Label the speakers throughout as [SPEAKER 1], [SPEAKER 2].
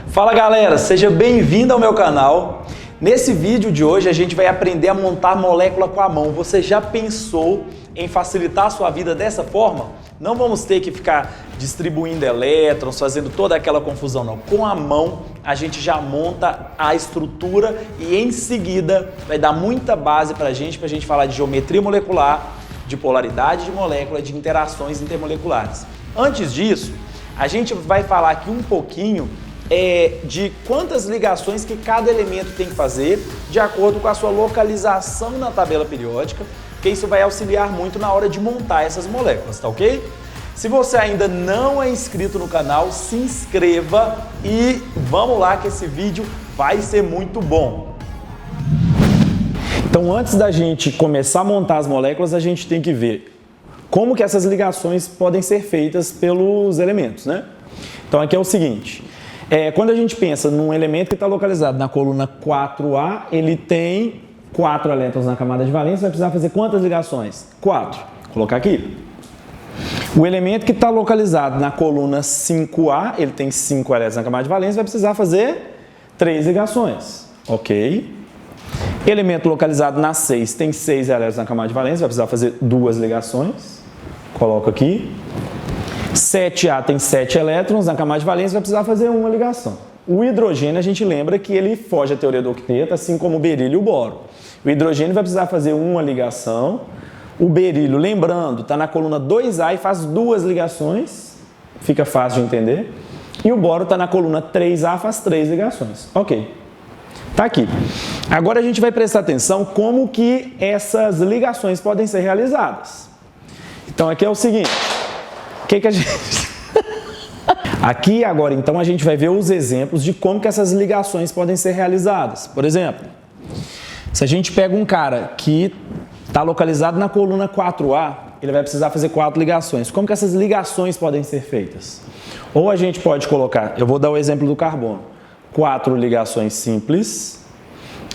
[SPEAKER 1] Fala galera, seja bem-vindo ao meu canal. Nesse vídeo de hoje a gente vai aprender a montar molécula com a mão. Você já pensou em facilitar a sua vida dessa forma? Não vamos ter que ficar distribuindo elétrons, fazendo toda aquela confusão não. Com a mão a gente já monta a estrutura e em seguida vai dar muita base pra gente falar de geometria molecular, de polaridade de molécula, de interações intermoleculares. Antes disso, a gente vai falar aqui um pouquinho de quantas ligações que cada elemento tem que fazer de acordo com a sua localização na tabela periódica, que isso vai auxiliar muito na hora de montar essas moléculas, tá ok? Se você ainda não é inscrito no canal, se inscreva e vamos lá que esse vídeo vai ser muito bom. Então, antes da gente começar a montar as moléculas, a gente tem que ver como que essas ligações podem ser feitas pelos elementos, né? Então, aqui é o seguinte. Quando a gente pensa num elemento que está localizado na coluna 4A, ele tem 4 elétrons na camada de valência, vai precisar fazer quantas ligações? 4. Vou colocar aqui. O elemento que está localizado na coluna 5A, ele tem 5 elétrons na camada de valência, vai precisar fazer 3 ligações. Ok. Elemento localizado na 6 tem 6 elétrons na camada de valência, vai precisar fazer 2 ligações. Coloco aqui. 7A tem 7 elétrons na camada de valência, vai precisar fazer uma ligação. O hidrogênio, a gente lembra que ele foge à teoria do octeto, assim como o berílio e o boro. O hidrogênio vai precisar fazer uma ligação. O berílio, lembrando, está na coluna 2A e faz 2 ligações. Fica fácil de entender. E o boro está na coluna 3A, faz 3 ligações. Ok. Está aqui. Agora a gente vai prestar atenção como que essas ligações podem ser realizadas. Então aqui é o seguinte. O que a gente... Aqui agora, então, a gente vai ver os exemplos de como que essas ligações podem ser realizadas. Por exemplo, se a gente pega um cara que está localizado na coluna 4A, ele vai precisar fazer 4 ligações. Como que essas ligações podem ser feitas? Ou a gente pode colocar, eu vou dar o exemplo do carbono, 4 ligações simples,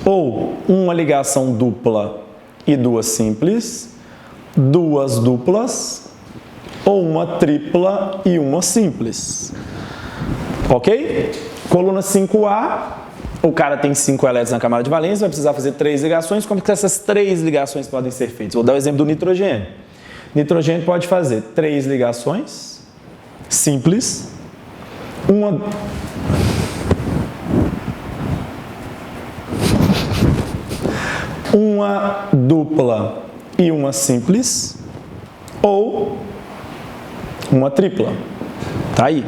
[SPEAKER 1] ou uma ligação dupla e 2 simples, 2 duplas, ou uma tripla e uma simples. Ok? Coluna 5A, o cara tem 5 elétrons na camada de valência, vai precisar fazer 3 ligações. Como que essas 3 ligações podem ser feitas? Vou dar o exemplo do nitrogênio. Nitrogênio pode fazer 3 ligações simples, uma dupla e uma simples, ou uma tripla. Tá aí.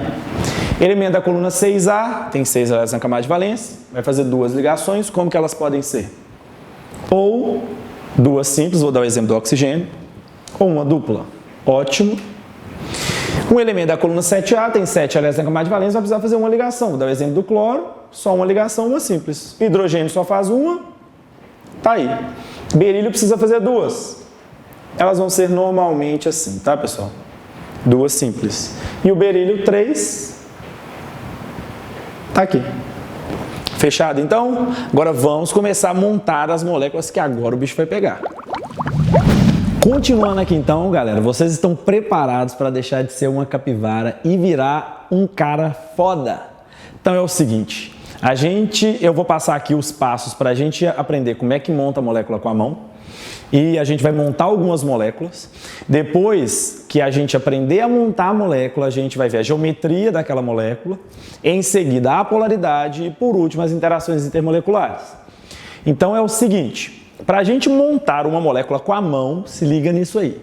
[SPEAKER 1] Elemento da coluna 6A, tem 6 elétrons na camada de valência, vai fazer 2 ligações. Como que elas podem ser? Ou 2 simples, vou dar o exemplo do oxigênio, ou uma dupla. Ótimo. Um elemento da coluna 7A, tem 7 elétrons na camada de valência, vai precisar fazer uma ligação. Vou dar o exemplo do cloro, só uma ligação, uma simples. Hidrogênio só faz uma. Tá aí. Berílio precisa fazer 2. Elas vão ser normalmente assim, tá, pessoal? 2 simples. E o berílio 3 tá aqui. Fechado? Então, agora vamos começar a montar as moléculas que agora o bicho vai pegar. Continuando aqui então, galera, vocês estão preparados para deixar de ser uma capivara e virar um cara foda? Então é o seguinte, eu vou passar aqui os passos para a gente aprender como é que monta a molécula com a mão. E a gente vai montar algumas moléculas. Depois que a gente aprender a montar a molécula, a gente vai ver a geometria daquela molécula. Em seguida, a polaridade e, por último, as interações intermoleculares. Então, é o seguinte. Para a gente montar uma molécula com a mão, se liga nisso aí.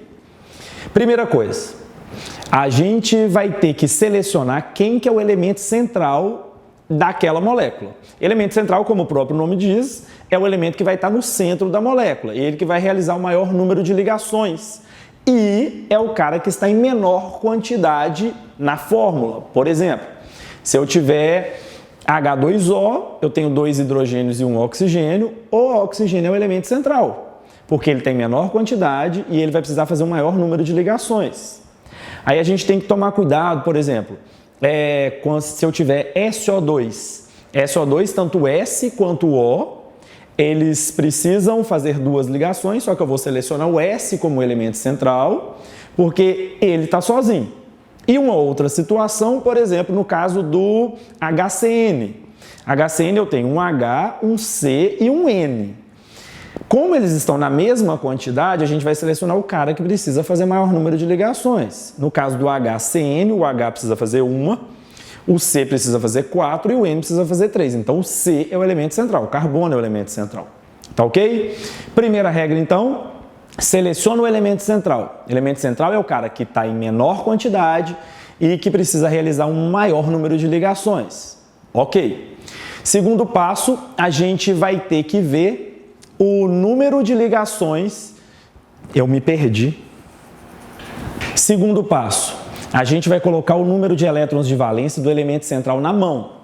[SPEAKER 1] Primeira coisa, a gente vai ter que selecionar quem que é o elemento central daquela molécula. Elemento central, como o próprio nome diz, é o elemento que vai estar no centro da molécula, ele que vai realizar o maior número de ligações e é o cara que está em menor quantidade na fórmula. Por exemplo, se eu tiver H2O, eu tenho 2 hidrogênios e um oxigênio, o oxigênio é o elemento central, porque ele tem menor quantidade e ele vai precisar fazer um maior número de ligações. Aí a gente tem que tomar cuidado, por exemplo, se eu tiver SO2, tanto S quanto O, eles precisam fazer 2 ligações, só que eu vou selecionar o S como elemento central, porque ele está sozinho. E uma outra situação, por exemplo, no caso do HCN. HCN eu tenho um H, um C e um N. Como eles estão na mesma quantidade, a gente vai selecionar o cara que precisa fazer maior número de ligações. No caso do HCN, o H precisa fazer uma, o C precisa fazer 4 e o N precisa fazer 3. Então, o C é o elemento central, o carbono é o elemento central. Tá ok? Primeira regra, então, seleciona o elemento central. O elemento central é o cara que está em menor quantidade e que precisa realizar um maior número de ligações. Ok. Segundo passo, a gente vai ter que ver o número de ligações. Eu me perdi. Segundo passo, a gente vai colocar o número de elétrons de valência do elemento central na mão.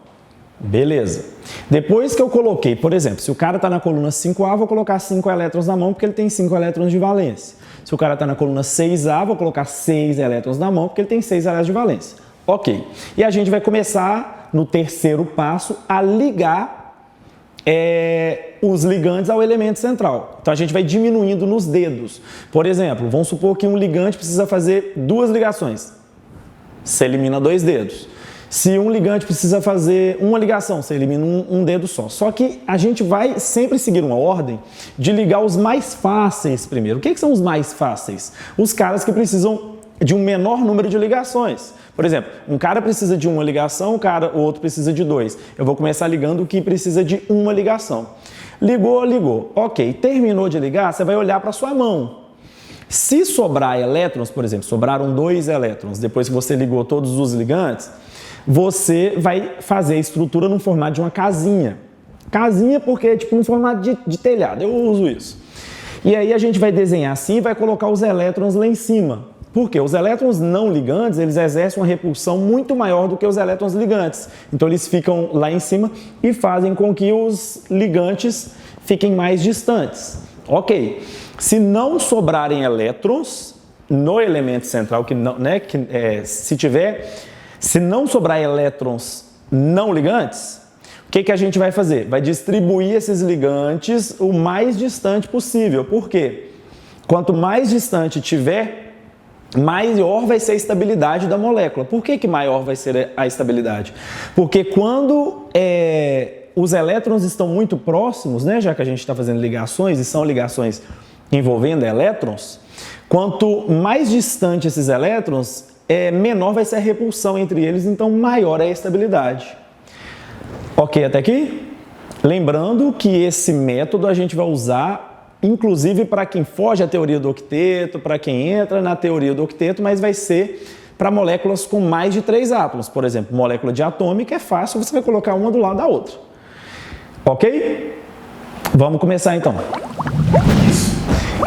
[SPEAKER 1] Beleza. Depois que eu coloquei, por exemplo, se o cara está na coluna 5A, vou colocar 5 elétrons na mão porque ele tem 5 elétrons de valência. Se o cara está na coluna 6A, vou colocar 6 elétrons na mão porque ele tem 6 elétrons de valência. Ok. E a gente vai começar, no terceiro passo, a ligar os ligantes ao elemento central. Então, a gente vai diminuindo nos dedos. Por exemplo, vamos supor que um ligante precisa fazer 2 ligações. Você elimina 2 dedos. Se um ligante precisa fazer uma ligação, você elimina um dedo só. Só que a gente vai sempre seguir uma ordem de ligar os mais fáceis primeiro. O que são os mais fáceis? Os caras que precisam de um menor número de ligações. Por exemplo, um cara precisa de uma ligação, o outro precisa de 2. Eu vou começar ligando o que precisa de uma ligação. Ligou, ligou. Ok, terminou de ligar, você vai olhar para a sua mão. Se sobrar elétrons, por exemplo, sobraram 2 elétrons, depois que você ligou todos os ligantes, você vai fazer a estrutura no formato de uma casinha. Casinha porque é tipo um formato de telhado, eu uso isso. E aí a gente vai desenhar assim e vai colocar os elétrons lá em cima. Por quê? Os elétrons não ligantes, eles exercem uma repulsão muito maior do que os elétrons ligantes. Então eles ficam lá em cima e fazem com que os ligantes fiquem mais distantes. Ok. Se não sobrarem elétrons no elemento central, se não sobrar elétrons não ligantes, o que a gente vai fazer? Vai distribuir esses ligantes o mais distante possível. Por quê? Quanto mais distante tiver, maior vai ser a estabilidade da molécula. Por que maior vai ser a estabilidade? Porque quando os elétrons estão muito próximos, né, já que a gente está fazendo ligações, e são ligações envolvendo elétrons, quanto mais distante esses elétrons, menor vai ser a repulsão entre eles, então maior é a estabilidade. Ok até aqui? Lembrando que esse método a gente vai usar inclusive para quem foge à teoria do octeto, para quem entra na teoria do octeto, mas vai ser para moléculas com mais de 3 átomos. Por exemplo, molécula diatômica é fácil, você vai colocar uma do lado da outra. Ok? Vamos começar então.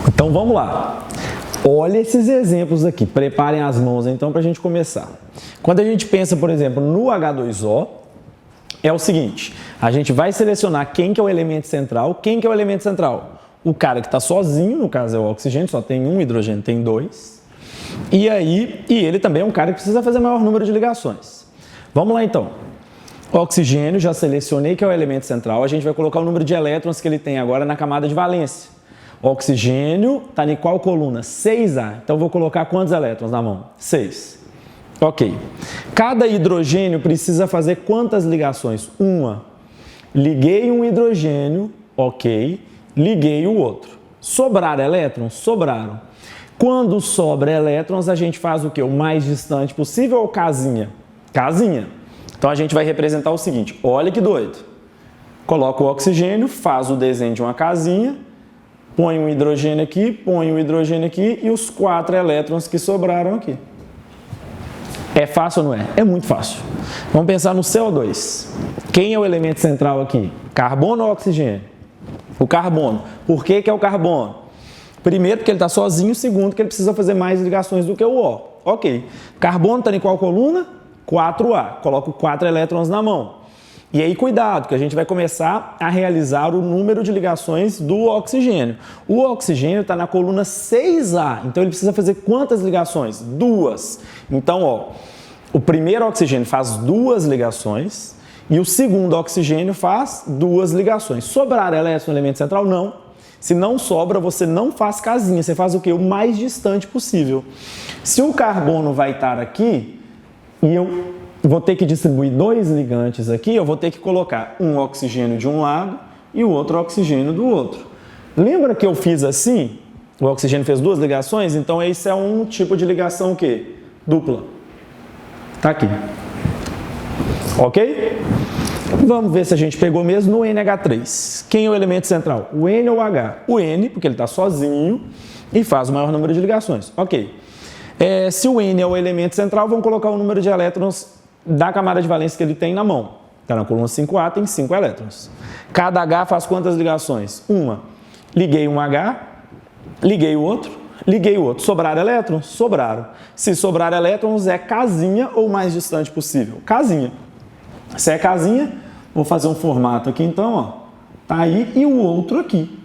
[SPEAKER 1] Então vamos lá. Olha esses exemplos aqui, preparem as mãos então para a gente começar. Quando a gente pensa, por exemplo, no H2O, é o seguinte, a gente vai selecionar quem que é o elemento central. Quem que é o elemento central? O cara que está sozinho, no caso é o oxigênio, só tem um, hidrogênio tem 2. E ele também é um cara que precisa fazer maior número de ligações. Vamos lá então. Oxigênio, já selecionei que é o elemento central, a gente vai colocar o número de elétrons que ele tem agora na camada de valência. Oxigênio está em qual coluna? 6A. Então vou colocar quantos elétrons na mão? 6. Ok. Cada hidrogênio precisa fazer quantas ligações? Uma. Liguei um hidrogênio, ok. Liguei o outro. Sobraram elétrons? Sobraram. Quando sobra elétrons, a gente faz o quê? O mais distante possível ou casinha? Casinha. Então a gente vai representar o seguinte, olha que doido. Coloca o oxigênio, faz o desenho de uma casinha, põe um hidrogênio aqui e os 4 elétrons que sobraram aqui. É fácil ou não é? É muito fácil. Vamos pensar no CO2. Quem é o elemento central aqui? Carbono ou oxigênio? O carbono. Por que é o carbono? Primeiro, porque ele está sozinho. Segundo, que ele precisa fazer mais ligações do que o O. Ok. Carbono está em qual coluna? 4A. Coloco 4 elétrons na mão. E aí, cuidado, que a gente vai começar a realizar o número de ligações do oxigênio. O oxigênio está na coluna 6A. Então, ele precisa fazer quantas ligações? 2. Então, o primeiro oxigênio faz 2 ligações. E o segundo oxigênio faz 2 ligações. Sobrar elétrons no elemento central? Não. Se não sobra, você não faz casinha. Você faz o quê? O mais distante possível. Se o carbono vai estar aqui, e eu vou ter que distribuir dois ligantes aqui, eu vou ter que colocar um oxigênio de um lado e o outro oxigênio do outro. Lembra que eu fiz assim? O oxigênio fez duas ligações, então esse é um tipo de ligação o quê? Dupla. Tá aqui. Ok? Vamos ver se a gente pegou mesmo no NH3. Quem é o elemento central? O N ou o H? O N, porque ele está sozinho e faz o maior número de ligações. Ok. Se o N é o elemento central, vamos colocar o número de elétrons da camada de valência que ele tem na mão. Está na coluna 5A, tem 5 elétrons. Cada H faz quantas ligações? Uma. Liguei um H, liguei o outro, liguei o outro. Sobraram elétrons? Sobraram. Se sobrar elétrons, é casinha ou mais distante possível? Casinha. Se é casinha, vou fazer um formato aqui então, ó. Tá aí e o outro aqui.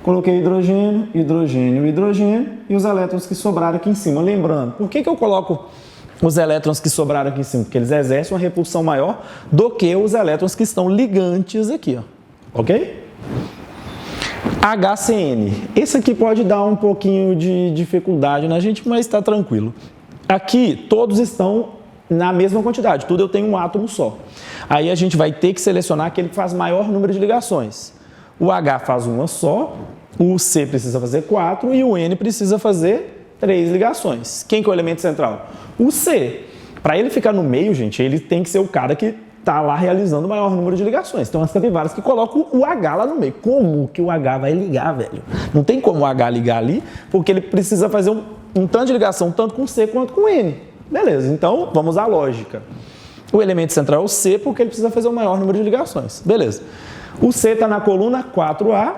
[SPEAKER 1] Coloquei hidrogênio, hidrogênio, hidrogênio e os elétrons que sobraram aqui em cima. Lembrando, por que eu coloco os elétrons que sobraram aqui em cima? Porque eles exercem uma repulsão maior do que os elétrons que estão ligantes aqui, ó. Ok? HCN. Esse aqui pode dar um pouquinho de dificuldade na gente, mas está tranquilo. Aqui, todos estão na mesma quantidade, tudo eu tenho um átomo só. Aí a gente vai ter que selecionar aquele que faz maior número de ligações. O H faz uma só, o C precisa fazer 4 e o N precisa fazer 3 ligações. Quem que é o elemento central? O C. Para ele ficar no meio, gente, ele tem que ser o cara que está lá realizando o maior número de ligações. Tem umas capivaras que colocam o H lá no meio. Como que o H vai ligar, velho? Não tem como o H ligar ali, porque ele precisa fazer um tanto de ligação, tanto com C quanto com N. Beleza, então vamos à lógica. O elemento central é o C, porque ele precisa fazer o maior número de ligações. Beleza. O C está na coluna 4A.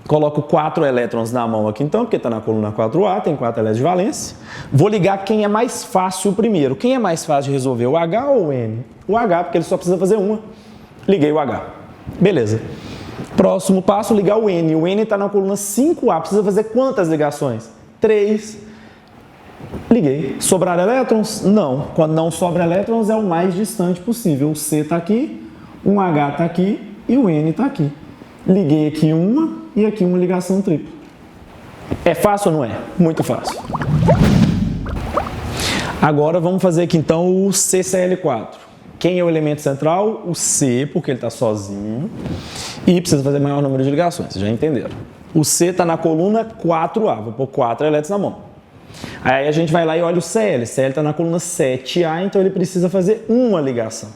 [SPEAKER 1] Coloco 4 elétrons na mão aqui então, porque está na coluna 4A, tem 4 elétrons de valência. Vou ligar quem é mais fácil primeiro. Quem é mais fácil de resolver, o H ou o N? O H, porque ele só precisa fazer uma. Liguei o H. Beleza. Próximo passo, ligar o N. O N está na coluna 5A. Precisa fazer quantas ligações? 3. Liguei. Sobrar elétrons? Não. Quando não sobra elétrons, é o mais distante possível. O C está aqui, um H está aqui e o N está aqui. Liguei aqui uma e aqui uma ligação tripla. É fácil ou não é? Muito fácil. Agora vamos fazer aqui então o CCl4. Quem é o elemento central? O C, porque ele está sozinho e precisa fazer maior número de ligações. Vocês já entenderam. O C está na coluna 4A. Vou pôr 4 elétrons na mão. Aí a gente vai lá e olha o Cl. Cl está na coluna 7A, então ele precisa fazer uma ligação.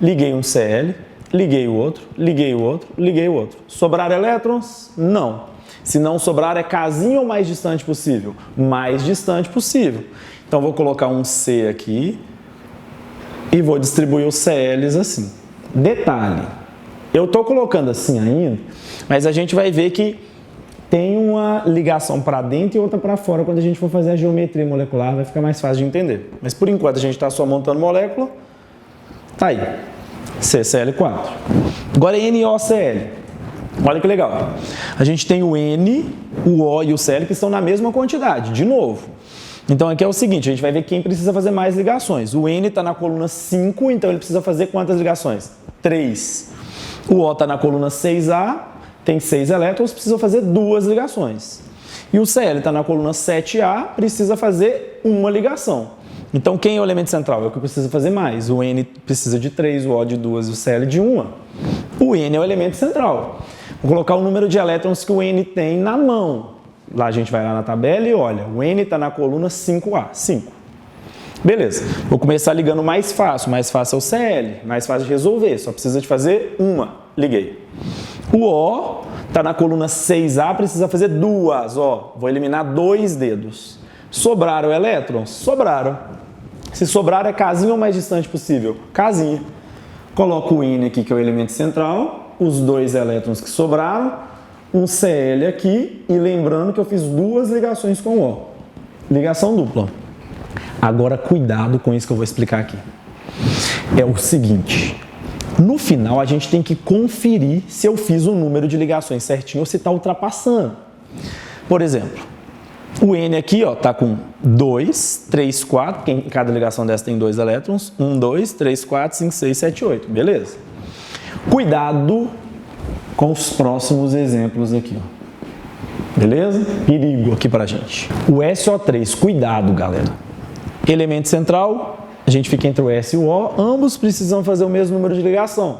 [SPEAKER 1] Liguei um Cl, liguei o outro, liguei o outro, liguei o outro. Sobrar elétrons? Não. Se não sobrar, é casinha ou mais distante possível? Mais distante possível. Então vou colocar um C aqui e vou distribuir os Cls assim. Detalhe, eu estou colocando assim ainda, mas a gente vai ver que tem uma ligação para dentro e outra para fora. Quando a gente for fazer a geometria molecular, vai ficar mais fácil de entender. Mas por enquanto a gente está só montando molécula. Tá aí. CCl4. Agora é NOCl. Olha que legal. A gente tem o N, o O e o Cl que estão na mesma quantidade, de novo. Então aqui é o seguinte, a gente vai ver quem precisa fazer mais ligações. O N está na coluna 5, então ele precisa fazer quantas ligações? 3. O O está na coluna 6A. Tem 6 elétrons, precisa fazer 2 ligações. E o Cl está na coluna 7A, precisa fazer uma ligação. Então, quem é o elemento central? É o que precisa fazer mais. O N precisa de 3, o O de 2 e o Cl de 1. O N é o elemento central. Vou colocar o número de elétrons que o N tem na mão. Lá a gente vai lá na tabela e olha, o N está na coluna 5A, 5. Beleza, vou começar ligando mais fácil é o Cl, mais fácil de resolver, só precisa de fazer uma. Liguei. O O está na coluna 6A, precisa fazer 2, ó, vou eliminar 2 dedos. Sobraram elétrons? Sobraram. Se sobrar é casinha ou mais distante possível? Casinha. Coloco o N aqui, que é o elemento central, os 2 elétrons que sobraram, um Cl aqui, e lembrando que eu fiz 2 ligações com o O. Ligação dupla. Agora, cuidado com isso que eu vou explicar aqui. É o seguinte, no final a gente tem que conferir se eu fiz o número de ligações certinho ou se está ultrapassando. Por exemplo, o N aqui está com 2, 3, 4, porque em cada ligação dessa tem 2 elétrons. 1, 2, 3, 4, 5, 6, 7, 8. Beleza? Cuidado com os próximos exemplos aqui. Beleza? Perigo aqui pra gente. O SO3, cuidado, galera. Elemento central, A gente fica entre o S e o O, ambos precisam fazer o mesmo número de ligação.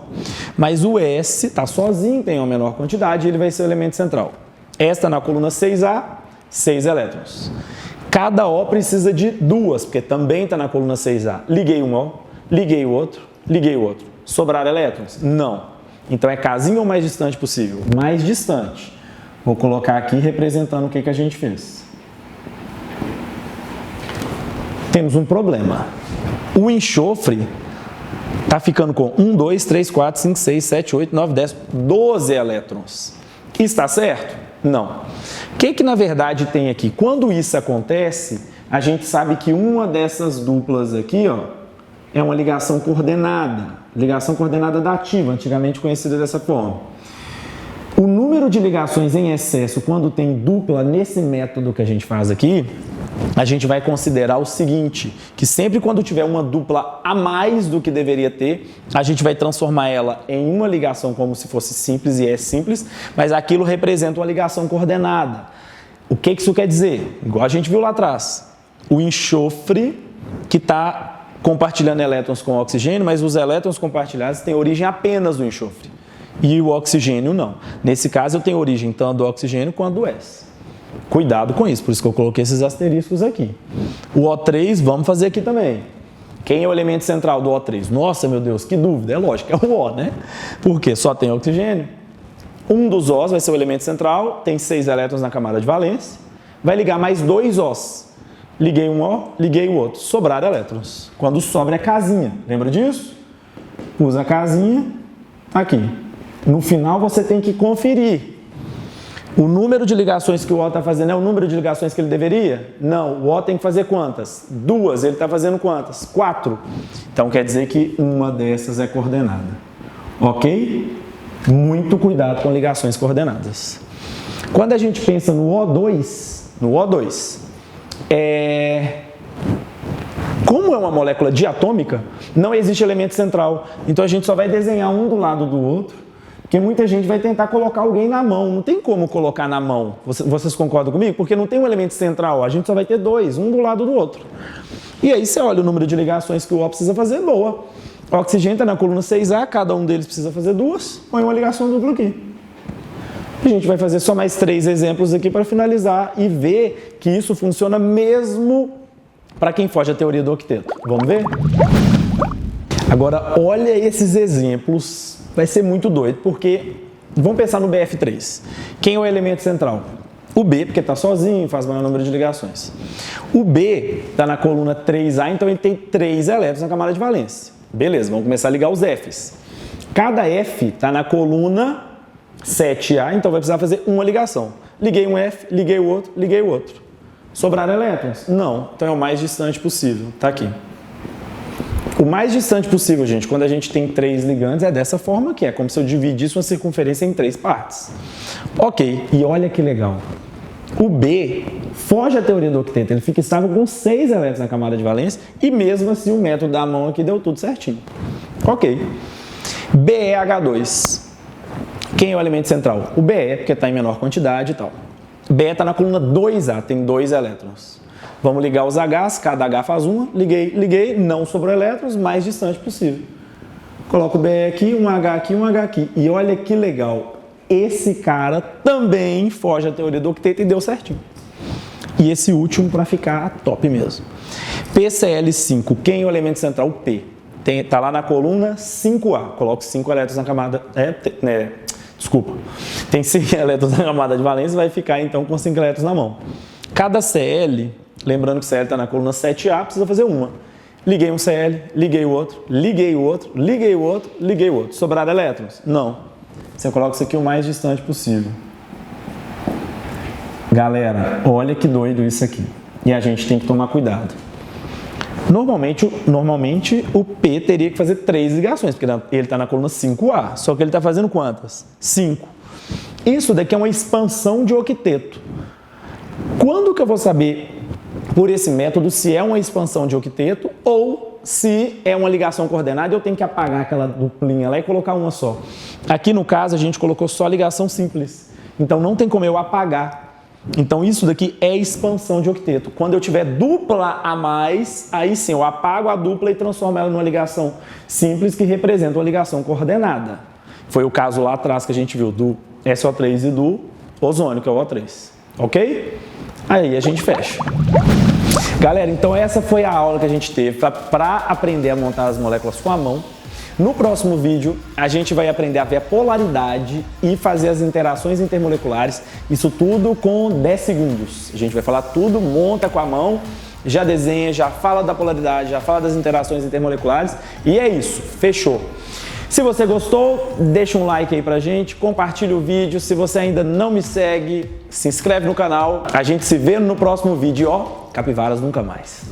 [SPEAKER 1] Mas o S está sozinho, tem uma menor quantidade, ele vai ser o elemento central. S está na coluna 6A, 6 elétrons. Cada O precisa de duas, porque também está na coluna 6A. Liguei um O, liguei o outro, liguei o outro. Sobraram elétrons? Não. Então é casinho ou mais distante possível? Mais distante. Vou colocar aqui representando o que a gente fez. Temos um problema. O enxofre está ficando com 1, 2, 3, 4, 5, 6, 7, 8, 9, 10, 12 elétrons. Está certo? Não. O que na verdade tem aqui? Quando isso acontece, a gente sabe que uma dessas duplas aqui, ó, é uma ligação coordenada dativa, antigamente conhecida dessa forma. O número de ligações em excesso, quando tem dupla nesse método que a gente faz aqui, a gente vai considerar o seguinte, que sempre quando tiver uma dupla a mais do que deveria ter, a gente vai transformar ela em uma ligação como se fosse simples, e é simples, mas aquilo representa uma ligação coordenada. O que isso quer dizer? Igual a gente viu lá atrás, o enxofre que está compartilhando elétrons com oxigênio, mas os elétrons compartilhados têm origem apenas do enxofre, e o oxigênio não. Nesse caso eu tenho origem tanto do oxigênio quanto do S. Cuidado com isso, por isso que eu coloquei esses asteriscos aqui. O O3, vamos fazer aqui também. Quem é o elemento central do O3? Nossa, meu Deus, que dúvida. É lógico, é o O, né? Porque só tem oxigênio. Um dos Os vai ser o elemento central, tem 6 elétrons na camada de valência. Vai ligar mais 2 Os. Liguei um O, liguei o outro. Sobraram elétrons. Quando sobra é casinha. Lembra disso? Usa a casinha aqui. No final você tem que conferir. O número de ligações que o O está fazendo é o número de ligações que ele deveria? Não, o O tem que fazer quantas? 2, ele está fazendo quantas? 4. Então quer dizer que uma dessas é coordenada. Ok? Muito cuidado com ligações coordenadas. Quando a gente pensa no O2, como é uma molécula diatômica, não existe elemento central. Então a gente só vai desenhar um do lado do outro. Porque muita gente vai tentar colocar alguém na mão. Não tem como colocar na mão. Vocês concordam comigo? Porque não tem um elemento central. A gente só vai ter 2, um do lado do outro. E aí você olha o número de ligações que o O precisa fazer, boa. O oxigênio está na coluna 6A, cada um deles precisa fazer 2. Põe uma ligação dupla aqui. A gente vai fazer só mais 3 exemplos aqui para finalizar e ver que isso funciona mesmo para quem foge à teoria do octeto. Vamos ver? Agora, olha esses exemplos. Vai ser muito doido, porque vamos pensar no BF3. Quem é o elemento central? O B, porque está sozinho, faz maior número de ligações. O B está na coluna 3A, então ele tem 3 elétrons na camada de valência. Beleza, vamos começar a ligar os Fs. Cada F está na coluna 7A, então vai precisar fazer uma ligação. Liguei um F, liguei o outro, liguei o outro. Sobraram elétrons? Não, então é o mais distante possível. Está aqui. O mais distante possível, gente, quando a gente tem 3 ligantes, é dessa forma aqui. É como se eu dividisse uma circunferência em 3 partes. Ok, e olha que legal. O B foge à teoria do octeto. Ele fica estável com 6 elétrons na camada de valência e mesmo assim o método da mão aqui deu tudo certinho. Ok. BeH2. Quem é o elemento central? O Be, porque está em menor quantidade e tal. Be está na coluna 2A, tem 2 elétrons. Vamos ligar os Hs, cada H faz uma, liguei, não sobrou elétrons, mais distante possível. Coloco o Be aqui, um H aqui, um H aqui. E olha que legal, esse cara também foge à teoria do octeto e deu certinho. E esse último para ficar top mesmo. PCl5, quem é o elemento central? O P. Está lá na coluna 5A, coloco 5 elétrons na camada... Tem 5 elétrons na camada de valência, vai ficar então com 5 elétrons na mão. Cada Cl... Lembrando que o Cl está na coluna 7A, precisa fazer uma. Liguei um Cl, liguei o outro, liguei o outro, liguei o outro, liguei o outro. Sobraram elétrons? Não. Você coloca isso aqui o mais distante possível. Galera, olha que doido isso aqui. E a gente tem que tomar cuidado. Normalmente o P teria que fazer 3 ligações, porque ele está na coluna 5A. Só que ele está fazendo quantas? 5. Isso daqui é uma expansão de octeto. Quando que eu vou saber, por esse método, se é uma expansão de octeto ou se é uma ligação coordenada, eu tenho que apagar aquela duplinha lá e colocar uma só? Aqui no caso a gente colocou só ligação simples, então não tem como eu apagar. Então isso daqui é expansão de octeto. Quando eu tiver dupla a mais, aí sim eu apago a dupla e transformo ela numa ligação simples que representa uma ligação coordenada. Foi o caso lá atrás que a gente viu do SO3 e do ozônio, que é o O3. Ok? Aí a gente fecha. Galera, então essa foi a aula que a gente teve para aprender a montar as moléculas com a mão. No próximo vídeo, a gente vai aprender a ver a polaridade e fazer as interações intermoleculares, isso tudo com 10 segundos. A gente vai falar tudo, monta com a mão, já desenha, já fala da polaridade, já fala das interações intermoleculares e é isso, fechou. Se você gostou, deixa um like aí pra gente, compartilha o vídeo. Se você ainda não me segue, se inscreve no canal. A gente se vê no próximo vídeo, ó, capivaras nunca mais.